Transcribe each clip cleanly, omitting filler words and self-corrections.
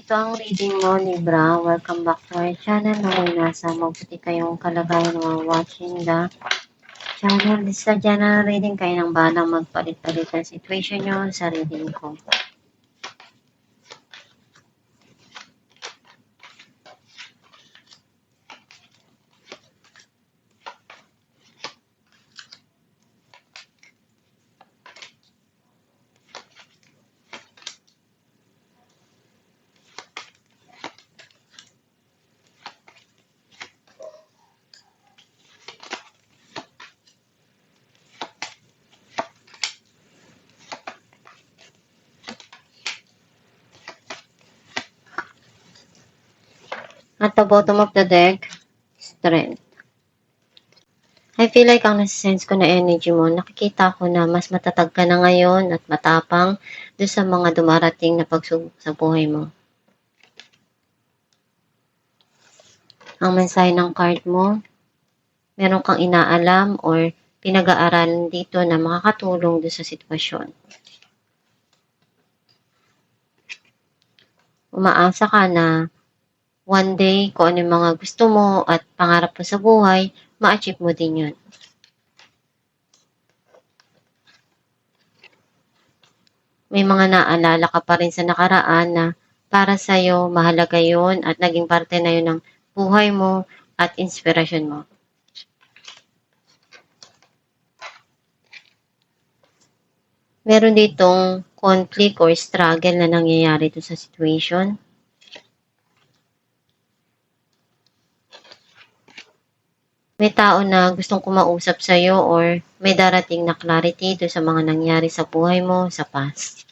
Ito ang reading mo, Libra. Welcome back to our channel. Naway nasa mabuti kayong kalagayan mga watching the channel. This is a general reading. Kayo nang balang magpalit-palit ang situation nyo sa reading ko. At the bottom of the deck, Strength. I feel like ang nasa-sense ko na energy mo, nakikita ko na mas matatag ka na ngayon at matapang doon sa mga dumarating na pagsubok sa buhay mo. Ang mensahe ng card mo, meron kang inaalam or pinag-aaralan dito na makakatulong doon sa sitwasyon. Umaasa ka na one day, kung ano yung mga gusto mo at pangarap mo sa buhay, ma-achieve mo din yun. May mga naalala ka pa rin sa nakaraan na para sa'yo, mahalaga yun at naging parte na yun ng buhay mo at inspirasyon mo. Meron ditong conflict or struggle na nangyayari doon sa situation. May tao na gustong kumausap sa'yo or may darating na clarity doon sa mga nangyari sa buhay mo sa past.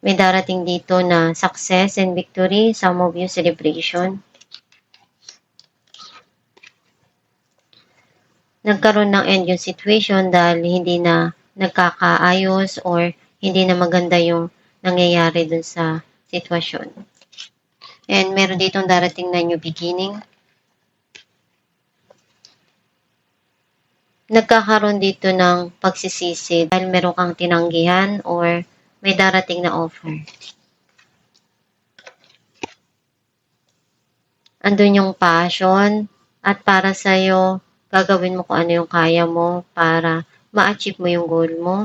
May darating dito na success and victory, some of you celebration. Nagkaroon ng end yung situation dahil hindi na nagkakaayos or hindi na maganda yung nangyayari dun sa sitwasyon. And meron ditong darating na new beginning. Nagkakaroon dito ng pagsisisi dahil meron kang tinanggihan or may darating na offer. Andun yung passion at para sa'yo, gagawin mo kung ano yung kaya mo para ma-achieve mo yung goal mo.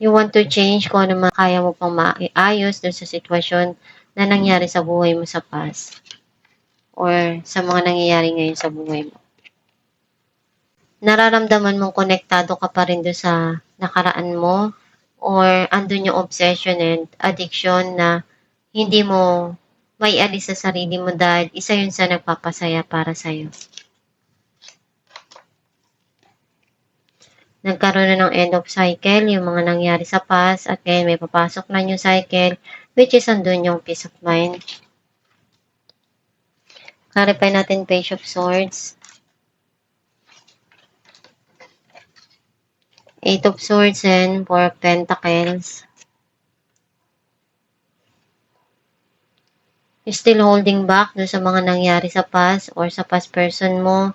You want to change kung ano kaya mo pang maayos dun sa sitwasyon na nangyari sa buhay mo sa past or sa mga nangyayari ngayon sa buhay mo. Nararamdaman mong konektado ka pa rin dun sa nakaraan mo or andun yung obsession and addiction na hindi mo may alis sa sarili mo dahil isa yun sa nagpapasaya para sa'yo. Nagkaroon na ng end of cycle, yung mga nangyari sa past, at ngayon may papasok na new cycle, which is andun yung peace of mind. Clarify natin Page of Swords. Eight of Swords and Four of Pentacles. You're still holding back dun sa mga nangyari sa past or sa past person mo.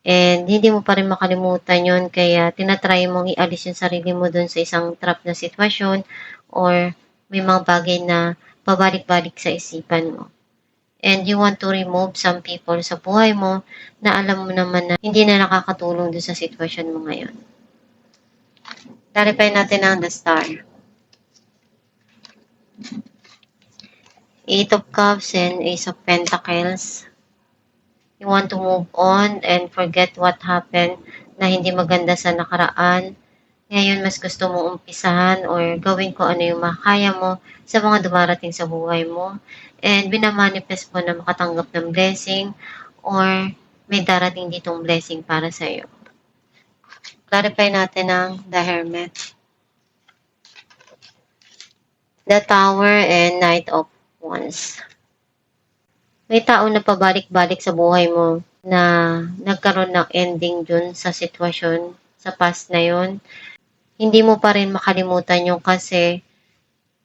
And hindi mo pa rin makalimutan yun, kaya tinatry mong ialis yung sarili mo dun sa isang trap na sitwasyon or may mga bagay na pabalik-balik sa isipan mo. And you want to remove some people sa buhay mo na alam mo naman na hindi na nakakatulong dun sa sitwasyon mo ngayon. Clarify natin ang the Star. Eight of Cups and Ace of Pentacles. You want to move on and forget what happened na hindi maganda sa nakaraan. Ngayon, mas gusto mong umpisahan or gawin ko ano yung makaya mo sa mga dumarating sa buhay mo. And binamanifest mo na makatanggap ng blessing or may darating ditong blessing para sa iyo. Clarify natin ang the Hermit. The Tower and Knight of Wands. May tao na pabalik-balik sa buhay mo na nagkaroon ng ending dun sa sitwasyon, sa past na yun. Hindi mo pa rin makalimutan yung kasi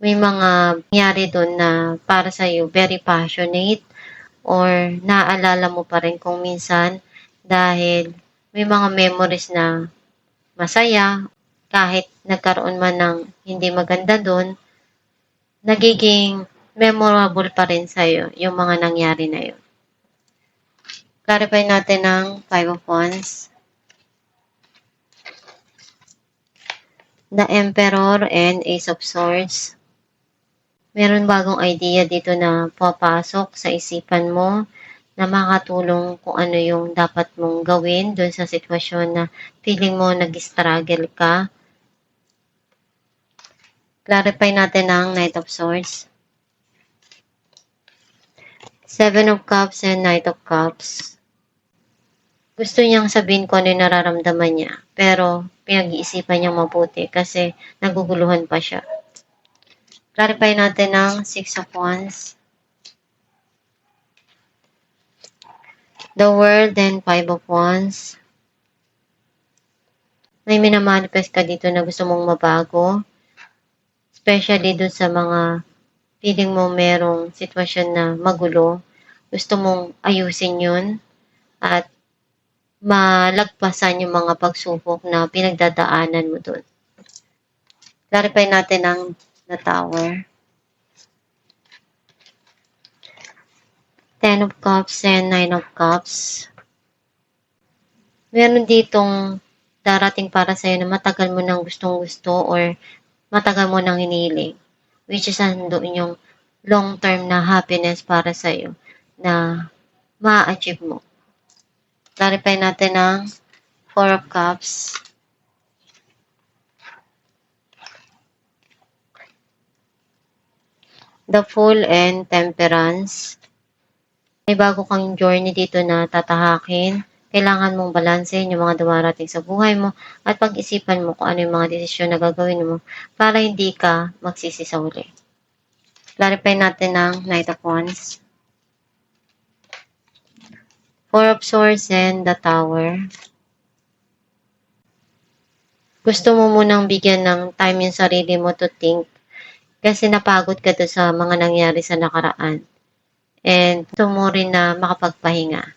may mga nangyari dun na para sa'yo very passionate or naaalala mo pa rin kung minsan dahil may mga memories na masaya, kahit nagkaroon man ng hindi maganda dun, nagiging memorable pa rin sa'yo yung mga nangyari na yun. Clarify natin ng Five of Wands, the Emperor, and Ace of Swords. Meron bagong idea dito na papasok sa isipan mo na makatulong kung ano yung dapat mong gawin dun sa sitwasyon na feeling mo nag-struggle ka. Clarify natin ang Knight of Swords, Seven of Cups, and Knight of Cups. Gusto niyang sabihin kung ano yung nararamdaman niya, pero pinag-iisipan niyang mabuti kasi naguguluhan pa siya. Clarify natin ang Six of Wands, the World, and Five of Wands. May minamanifest ka dito na gusto mong mabago, especially dun sa mga feeling mo merong sitwasyon na magulo, gusto mong ayusin yun at malagpasan yung mga pagsubok na pinagdadaanan mo dun. Clarify natin ang the Tower, Ten of Cups, and Nine of Cups. Meron ditong darating para sa'yo na matagal mo nang gustong-gusto or matagal mo nang hinihiling, which is nandoon yung long-term na happiness para sa'yo na ma-achieve mo. Clarify natin ang Four of Cups, the Fool, and Temperance. May bago kang journey dito na tatahakin. Kailangan mong balansehin yung mga dumarating sa buhay mo at pag-isipan mo kung ano yung mga desisyon na gagawin mo para hindi ka magsisi sa huli. Clarify natin ang Knight of Wands, Four of Swords, and the Tower. Gusto mo munang bigyan ng time yung sarili mo to think kasi napagod ka doon sa mga nangyari sa nakaraan. And gusto mo rin na makapagpahinga.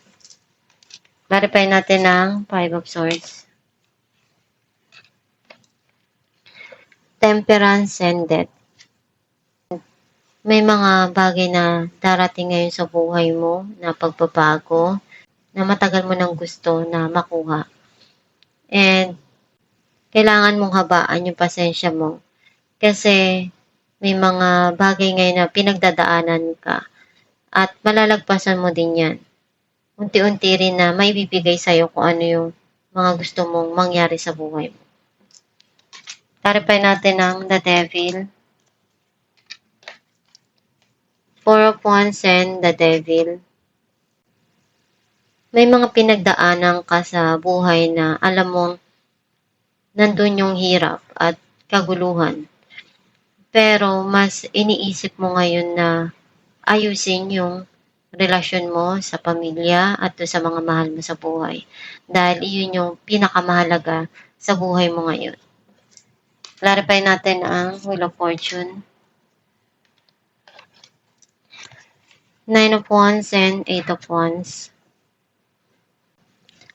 Clarify natin ang Five of Swords, Temperance, and Death. May mga bagay na darating ngayon sa buhay mo na pagbabago na matagal mo nang gusto na makuha. And kailangan mong habaan yung pasensya mo kasi may mga bagay ngayon na pinagdadaanan ka at malalagpasan mo din yan. Unti-unti rin na may bibigay sa'yo kung ano yung mga gusto mong mangyari sa buhay mo. Clarify natin ang the Devil, Four of Wands, and the Devil. May mga pinagdaanan ka sa buhay na alam mong nandun yung hirap at kaguluhan. Pero mas iniisip mo ngayon na ayusin yung relasyon mo sa pamilya at sa mga mahal mo sa buhay. Dahil iyon yung pinakamahalaga sa buhay mo ngayon. Clarify natin ang Wheel of Fortune, Nine of Wands, and Eight of Wands.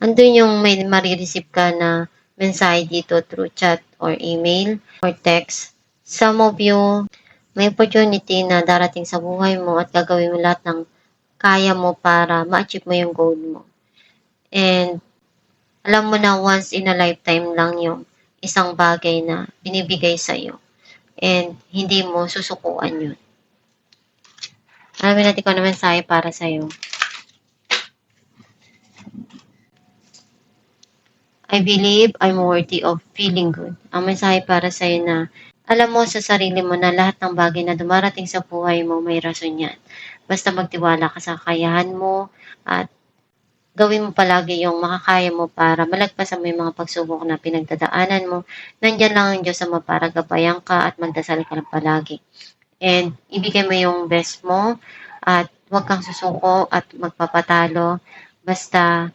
Andun yung may marireceive ka na mensahe dito through chat or email or text. Some of you, may opportunity na darating sa buhay mo at gagawin mo lahat ng kaya mo para ma-achieve mo yung goal mo. And alam mo na once in a lifetime lang yung isang bagay na binibigay sa'yo. And hindi mo susukuan yun. Alamin natin kung ano mensahe para sa'yo. I believe I'm worthy of feeling good. Ang mensahe para sa'yo na alam mo sa sarili mo na lahat ng bagay na dumarating sa buhay mo may rason yan. Basta magtiwala ka sa kakayahan mo at gawin mo palagi yung makakaya mo para malagpasan mo yung mga pagsubok na pinagdadaanan mo. Nandyan lang ang Diyos sa para gabayan ka at magdasal ka lang palagi. And ibigay mo yung best mo at huwag kang susuko at magpapatalo. Basta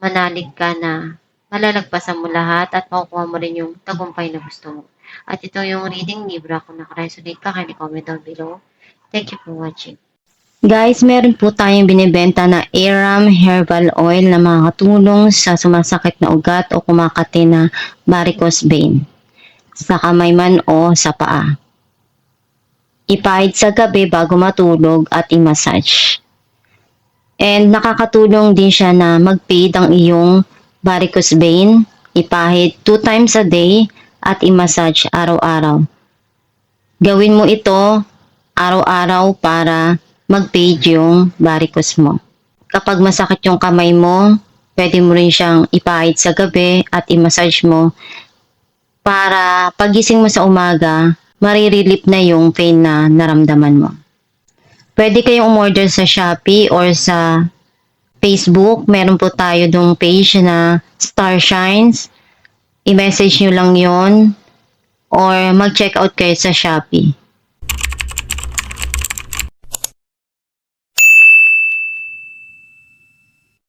manalig ka na malalagpasan mo lahat at makukuha mo rin yung tagumpay na gusto mo. At ito yung reading Libra. Kung nakaresonate ka, kindly comment down below. Thank you for watching. Guys, meron po tayong binibenta na Aram Herbal Oil na makakatulong sa sumasakit na ugat o kumakati na varicose vein sa kamay man o sa paa. Ipahid sa gabi bago matulog at i-massage. And nakakatulong din siya na mag-fade ang iyong varicose vein. Ipahid 2 times a day at i-massage araw-araw. Gawin mo ito araw-araw para mag-fade yung varicose mo. Kapag masakit yung kamay mo, pwede mo rin siyang ipahid sa gabi at i-massage mo para pagising mo sa umaga, marirelieve na yung pain na naramdaman mo. Pwede kayong umorder sa Shopee or sa Facebook. Meron po tayo dong page na Star Shines. I-message nyo lang yon or mag-check out kayo sa Shopee.